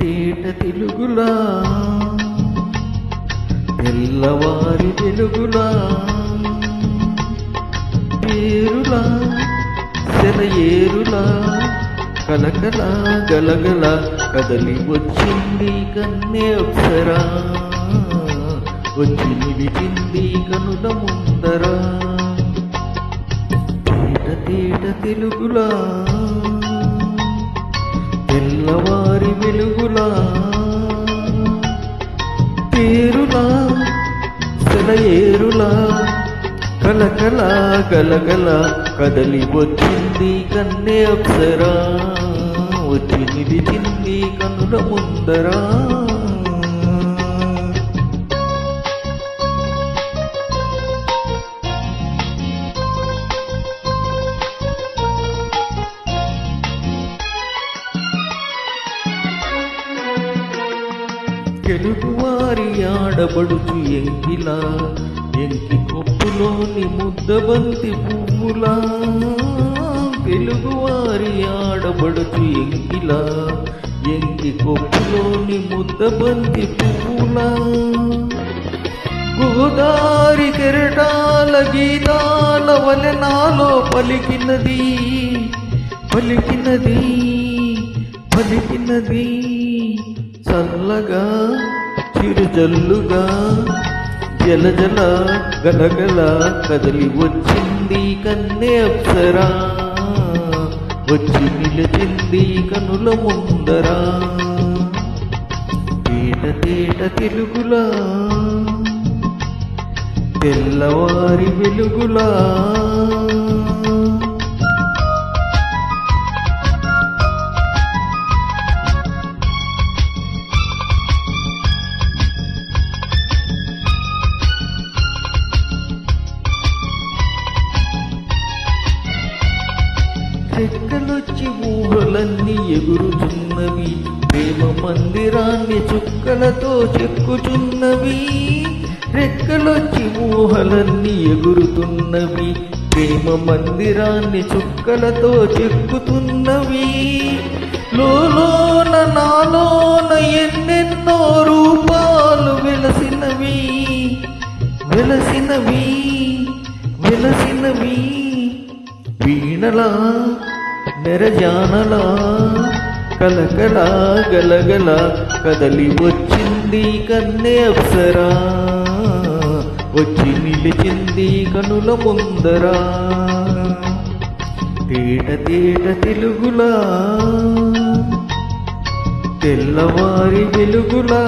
తేట తెలుగులా తెల్లవారి వెలుగులా పేరులా సెలయేరులా కలకల గలగల కదలి వచ్చింది కన్నే అప్సరా వచ్చి నిలిచింది కనుల ముందరా తేట తేట తెలుగులా తెల్లవారి వెలుగులా పేరులా సెలయేరులా కలకల గలగల కదలి వచ్చింది కన్నే అప్సరా వచ్చి నిలిచింది కనుల ముందరా తెలుగువారి ఆడబడుచు ఎంకిలా ఎంకి కొప్పులోని ముద్దబంతి పువ్వులా తెలుగువారి ఆడబడుచు ఎంకిలా ఎంకి కొప్పులోని ముద్దబంతి పువ్వులా గోదారి కెరటాల గీతాల వలె నాలో పలికినది పలికినది పలికినది చల్లగా చిరుజల్లుగా జలజల గలగల కదలి వచ్చింది కన్నే అప్సరా వచ్చి నిలిచింది కనుల ముందరా తేట తేట తెలుగులా తెల్లవారి వెలుగులా రెక్కలొచ్చి ఊహలన్నీ ఎగురుచున్నవి ప్రేమ మందిరాన్ని చుక్కలతో చెక్కుచున్నవి రెక్కలొచ్చి ఊహలన్నీ ఎగురుతున్నవి ప్రేమ మందిరాన్ని చుక్కలతో చెక్కుతున్నవి లోలోన నాలోన ఎన్నెన్నో రూపాలు వెలసినవి వెలసినవి వెలసినవి వీణలా నెరజానలా కలకల గలగల కదలి వచ్చింది కన్నే అప్సరా వచ్చి నిలిచింది కనుల ముందరా తేట తేట తెలుగులా తెల్లవారి వెలుగులా